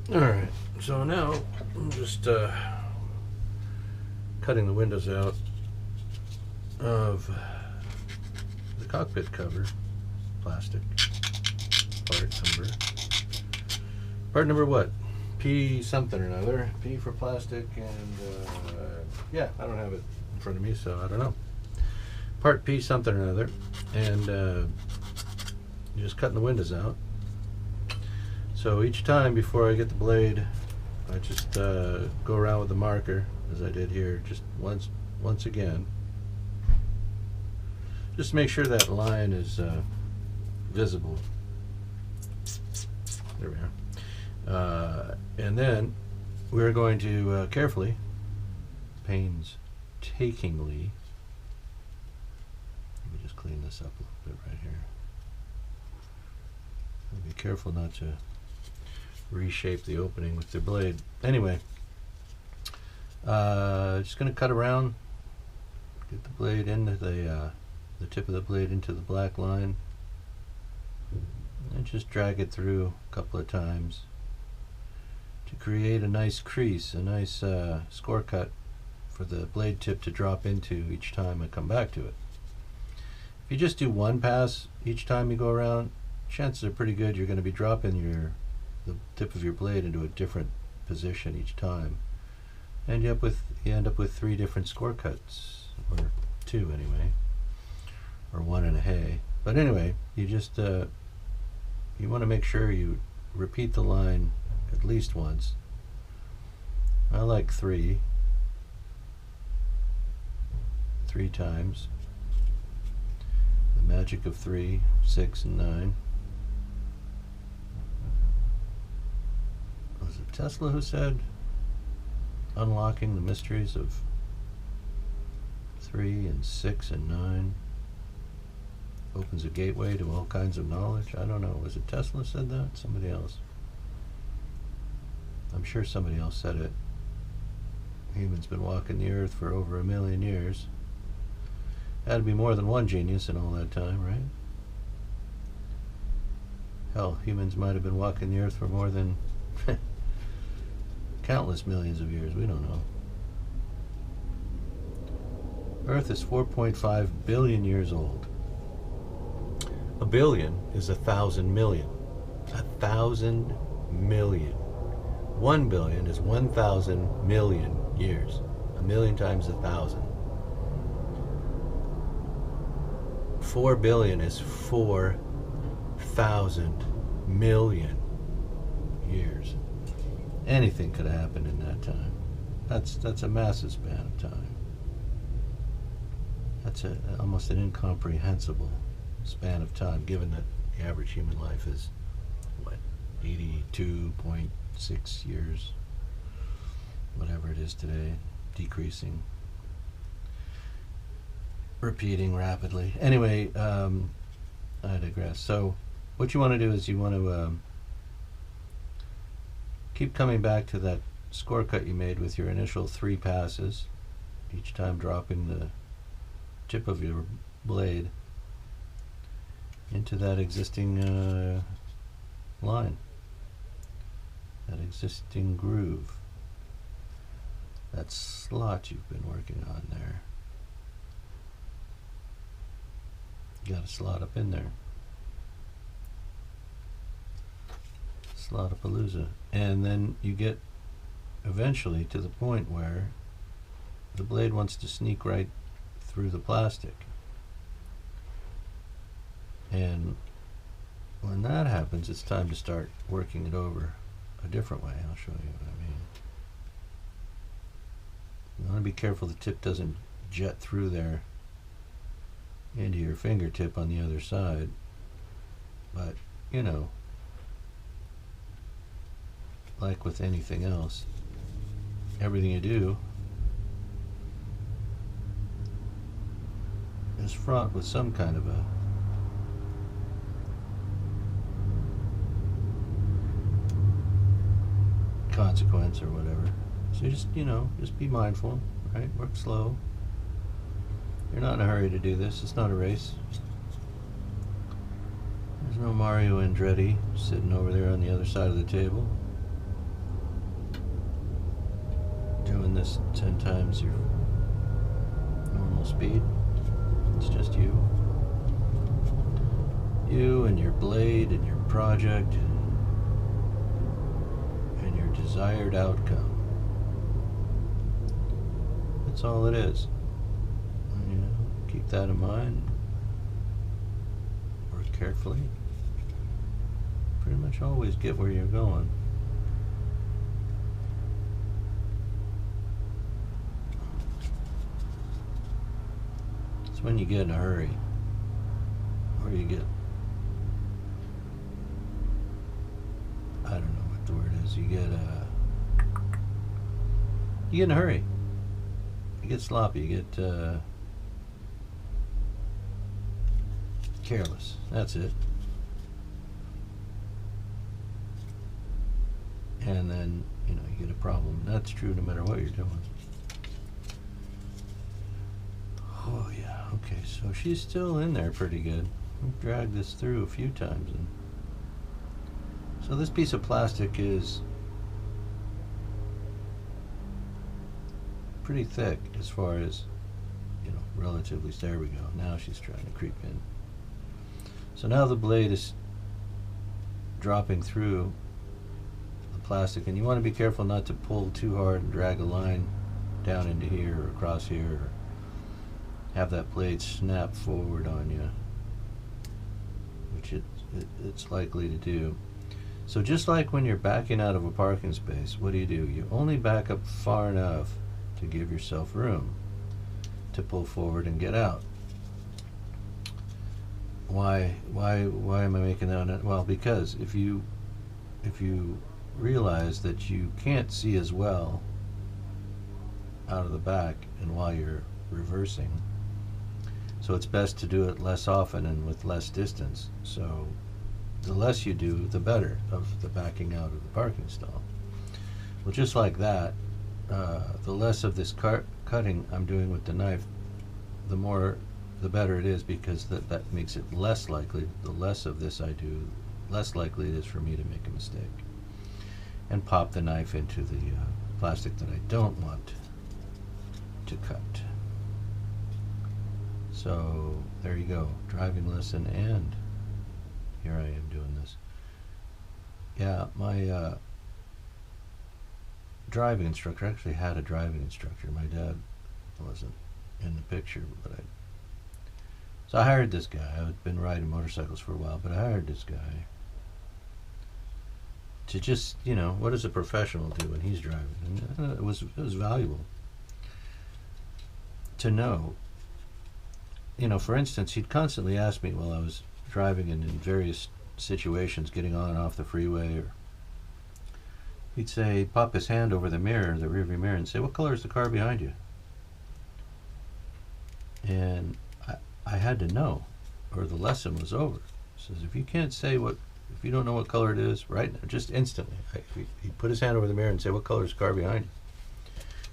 Alright, so now I'm just cutting the windows out of the cockpit cover, plastic, part number what? P something or another, P for plastic, and yeah, I don't have it in front of me, so I don't know. Part P something or another, and you're just cutting the windows out. So each time before I get the blade, I just go around with the marker, as I did here, just once again, just to make sure that line is visible. There we are. And then we're going to carefully, painstakingly, let me just clean this up a little bit right here. Be careful not to reshape the opening with the blade. Anyway, just going to cut around, get the blade into the tip of the blade into the black line, and just drag it through a couple of times to create a nice crease, a nice score cut for the blade tip to drop into each time I come back to it. If you just do one pass each time you go around, chances are pretty good you're going to be dropping the tip of your blade into a different position each time, and you end up with 3 different score cuts, or 2 anyway, or 1 and a hay. But anyway, you just you want to make sure you repeat the line at least once. I like 3 times. The magic of 3, 6, and 9. Was it Tesla who said unlocking the mysteries of 3 and 6 and 9 opens a gateway to all kinds of knowledge? I don't know. Was it Tesla said that? Somebody else. I'm sure somebody else said it. Humans been walking the earth for over 1 million years. Had to be more than one genius in all that time, right? Hell, humans might have been walking the earth for more than countless millions of years. We don't know. Earth is 4.5 billion years old. A billion is 1,000 million. 1,000 million. 1 billion is 1,000 million years. 1 million times 1,000. 4 billion is 4,000 million years. Anything could have happened in that time. That's a massive span of time. That's almost an incomprehensible span of time, given that the average human life is, what, 82.6 years, whatever it is today, decreasing, repeating rapidly. Anyway, I digress. So what you want to do is you want to keep coming back to that score cut you made with your initial 3 passes, each time dropping the tip of your blade into that existing line, that existing groove, that slot you've been working on there. You got a slot up in there. Slot-a-palooza. And then you get eventually to the point where the blade wants to sneak right through the plastic. And when that happens, it's time to start working it over a different way. I'll show you what I mean. You want to be careful the tip doesn't jet through there into your fingertip on the other side. But, you know, like with anything else, everything you do is fraught with some kind of a consequence or whatever. So just, just be mindful, right? Work slow. You're not in a hurry to do this. It's not a race. There's no Mario Andretti sitting over there on the other side of the table. this 10 times your normal speed. It's just you. You and your blade and your project and your desired outcome. That's all it is. And, you know, keep that in mind. Work carefully. Pretty much always get where you're going. It's when you get in a hurry, or you get, I don't know what the word is, you get in a hurry, you get sloppy, you get careless, that's it. And then, you know, you get a problem. That's true no matter what you're doing. Oh yeah, okay, so she's still in there pretty good. We've dragged this through a few times, and so this piece of plastic is pretty thick as far as, you know, relatively. There we go. Now she's trying to creep in. So now the blade is dropping through the plastic, and you want to be careful not to pull too hard and drag a line down into here or across here, or have that blade snap forward on you, which it's likely to do. So just like when you're backing out of a parking space, what do? You only back up far enough to give yourself room to pull forward and get out. Why am I making that? Well, because if you realize that you can't see as well out of the back and while you're reversing, so it's best to do it less often and with less distance. So the less you do, the better of the backing out of the parking stall. Well, just like that, the less of this cutting I'm doing with the knife, the better it is, because that makes it less likely. The less of this I do, less likely it is for me to make a mistake and pop the knife into the plastic that I don't want to cut. So there you go, driving lesson, and here I am doing this. Yeah, my driving instructor, I actually had a driving instructor. My dad wasn't in the picture, but so I hired this guy. I've been riding motorcycles for a while, but I hired this guy to just, you know, what does a professional do when he's driving? And it was valuable to know. You know, for instance, he'd constantly ask me while I was driving and in various situations, getting on and off the freeway, or he'd say, pop his hand over the mirror, the rearview mirror, and say, what color is the car behind you? And I had to know, or the lesson was over. He says, if you can't say if you don't know what color it is, right now, just instantly, he'd put his hand over the mirror and say, what color is the car behind you?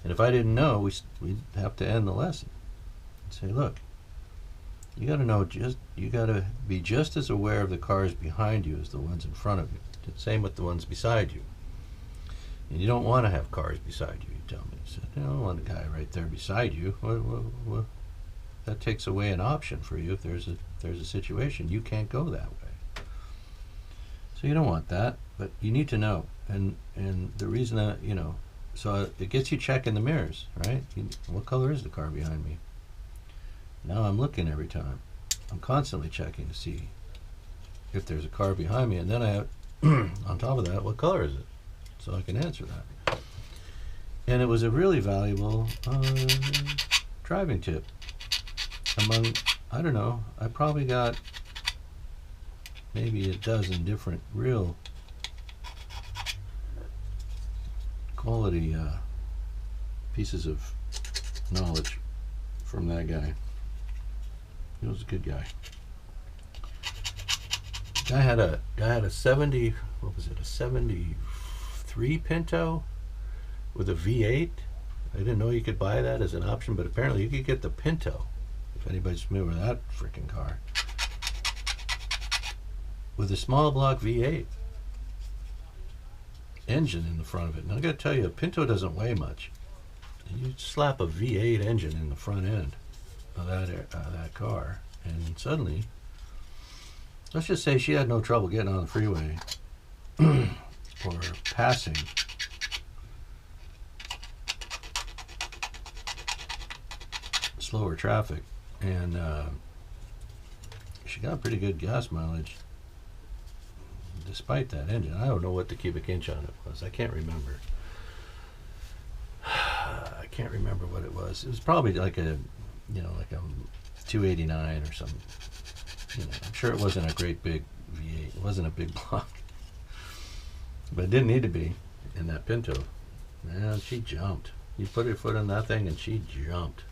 And if I didn't know, we'd have to end the lesson and say, look, you got to know, you got to be just as aware of the cars behind you as the ones in front of you. Same with the ones beside you. And you don't want to have cars beside you, you tell me. He said, I don't want a guy right there beside you. What? That takes away an option for you if there's a situation. You can't go that way. So you don't want that, but you need to know. And the reason that, you know, so it gets you checking the mirrors, right? What color is the car behind me? Now I'm looking every time. I'm constantly checking to see if there's a car behind me, and then I, on top of that, what color is it? So I can answer that. And it was a really valuable driving tip. Among, I don't know, I probably got maybe a dozen different real quality pieces of knowledge from that guy. He was a good guy. Guy had a 70, what was it, a 73 Pinto with a V8. I didn't know you could buy that as an option, but apparently you could get the Pinto, if anybody's familiar with that freaking car, with a small block V8 engine in the front of it. And I gotta tell you, a Pinto doesn't weigh much. You slap a V8 engine in the front end of that car, and suddenly, let's just say she had no trouble getting on the freeway or passing slower traffic, and she got pretty good gas mileage despite that engine. I don't know what the cubic inch on it was. I can't remember. I can't remember what it was. It was probably like a 289 or something. I'm sure it wasn't a great big V8. It wasn't a big block, but it didn't need to be in that Pinto. Man, she jumped. You put her foot on that thing, and she jumped.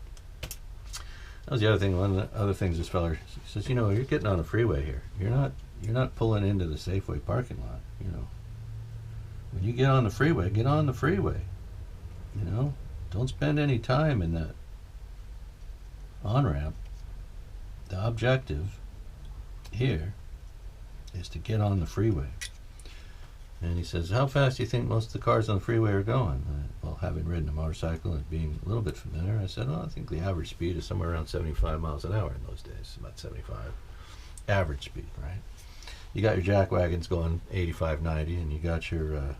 That was the other thing. One of the other things this fella says, you're getting on a freeway here. You're not pulling into the Safeway parking lot. When you get on the freeway, get on the freeway. Don't spend any time in that on-ramp. The objective here is to get on the freeway. And he says, how fast do you think most of the cars on the freeway are going? Well, having ridden a motorcycle and being a little bit familiar, I said, I think the average speed is somewhere around 75 miles an hour in those days, about 75. Average speed, right? You got your jack wagons going 85, 90, and you got your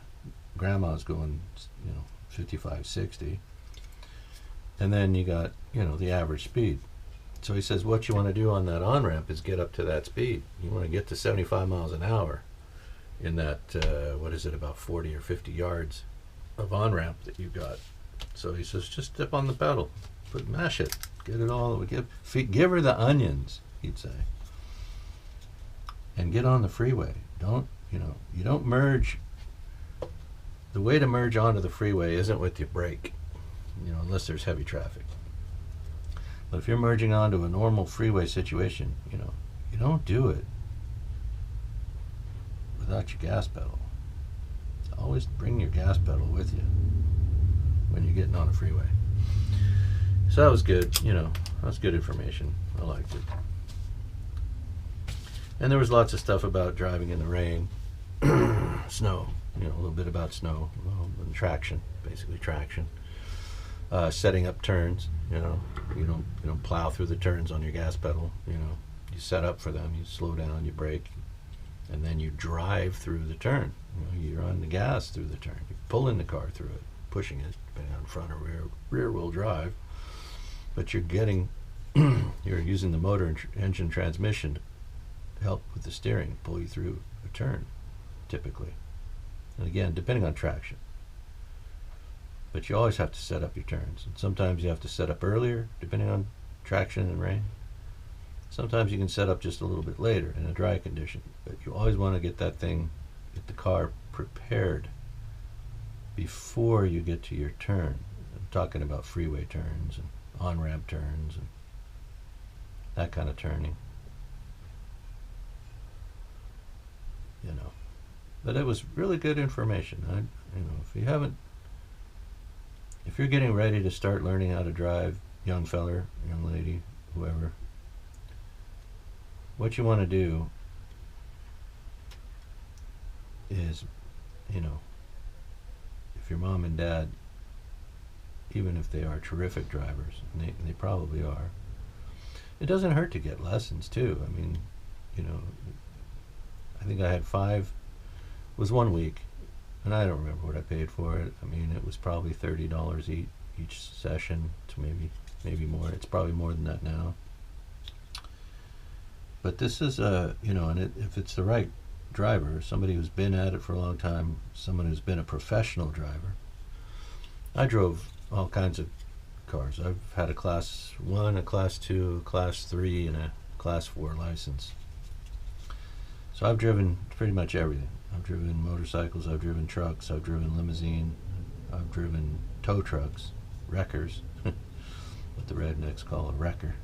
grandmas going, 55, 60. And then you got, the average speed. So he says, what you want to do on that on-ramp is get up to that speed. You want to get to 75 miles an hour in that, about 40 or 50 yards of on-ramp that you got. So he says, just step on the pedal, mash it, get it all, give her the onions, he'd say, and get on the freeway. You don't merge. The way to merge onto the freeway isn't with your brake, unless there's heavy traffic. But if you're merging onto a normal freeway situation, you don't do it without your gas pedal. Always bring your gas pedal with you when you're getting on a freeway. So that was good, that was good information. I liked it. And there was lots of stuff about driving in the rain, snow, a little bit about snow, and traction, basically traction. Setting up turns, you don't plow through the turns on your gas pedal, you set up for them, you slow down, you brake, and then you drive through the turn. You're on the gas through the turn. You're pulling the car through it, pushing it, depending on front or rear wheel drive. But you're using the motor and engine transmission to help with the steering, pull you through a turn, typically. And again, depending on traction. But you always have to set up your turns. And sometimes you have to set up earlier, depending on traction and rain. Sometimes you can set up just a little bit later in a dry condition. But you always want to get the car prepared before you get to your turn. I'm talking about freeway turns and on-ramp turns and that kind of turning. But it was really good information. If you're getting ready to start learning how to drive, young feller, young lady, whoever, what you want to do is, if your mom and dad, even if they are terrific drivers, and they probably are, it doesn't hurt to get lessons too. I think I had 5, it was 1 week, and I don't remember what I paid for it. It was probably $30 each session, to maybe more. It's probably more than that now. But this is if it's the right driver, somebody who's been at it for a long time, someone who's been a professional driver. I drove all kinds of cars. I've had a Class 1, a Class 2, a Class 3, and a Class 4 license. So I've driven pretty much everything. I've driven motorcycles, I've driven trucks, I've driven limousine, I've driven tow trucks, wreckers, what the rednecks call a wrecker.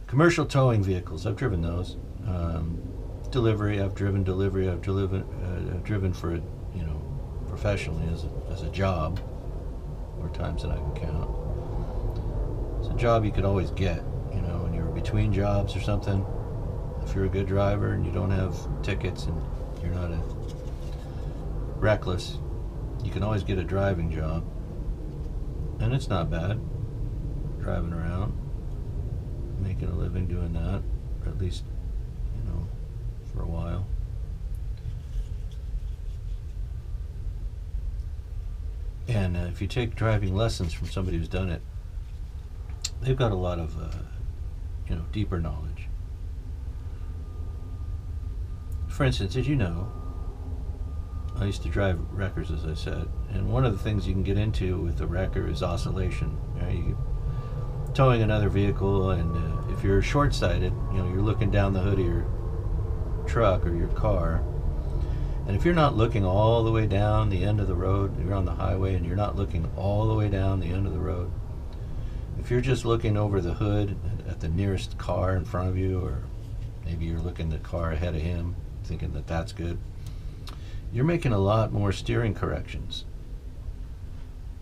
Commercial towing vehicles, I've driven those. Delivery, I've driven for, professionally as a job, more times than I can count. It's a job you could always get, when you're between jobs or something. If you're a good driver and you don't have tickets and you're not reckless, you can always get a driving job. And it's not bad driving around, making a living doing that, or at least, for a while. And if you take driving lessons from somebody who's done it, they've got a lot of, deeper knowledge. For instance, did you know, I used to drive wreckers, as I said, and one of the things you can get into with a wrecker is oscillation. You towing another vehicle, and if you're short-sighted, you're looking down the hood of your truck or your car, and if you're not looking all the way down the end of the road, you're on the highway and you're not looking all the way down the end of the road, if you're just looking over the hood at the nearest car in front of you, or maybe you're looking at the car ahead of him, thinking that that's good, you're making a lot more steering corrections.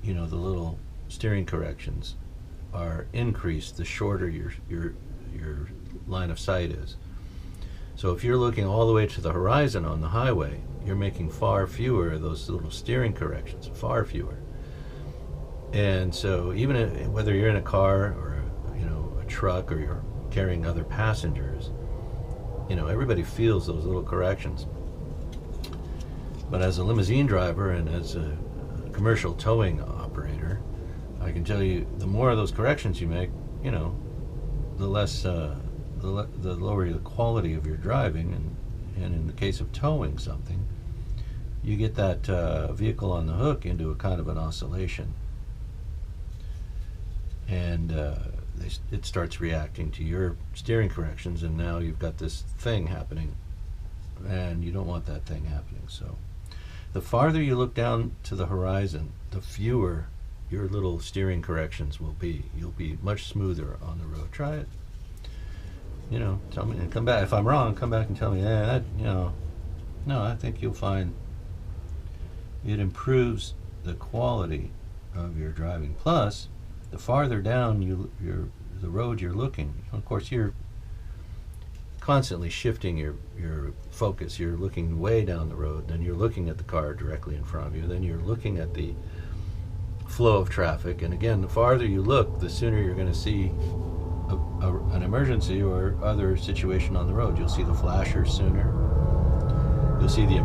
The little steering corrections are increased the shorter your line of sight is. So if you're looking all the way to the horizon on the highway, you're making far fewer of those little steering corrections, far fewer. And so even whether you're in a car or a truck, or you're carrying other passengers, everybody feels those little corrections. But as a limousine driver and as a commercial towing operator, I can tell you, the more of those corrections you make, the less, the lower the quality of your driving, and in the case of towing something, you get that vehicle on the hook into a kind of an oscillation, and it starts reacting to your steering corrections, and now you've got this thing happening, and you don't want that thing happening. So the farther you look down to the horizon, the fewer your little steering corrections will be. You'll be much smoother on the road. Try it. Tell me, and come back. If I'm wrong, come back and tell me, no, I think you'll find it improves the quality of your driving. Plus, the farther down the road you're looking, of course, you're constantly shifting your focus. You're looking way down the road, then you're looking at the car directly in front of you, then you're looking at the flow of traffic, and again, the farther you look, the sooner you're going to see an emergency or other situation on the road. You'll see the flashers sooner. You'll see the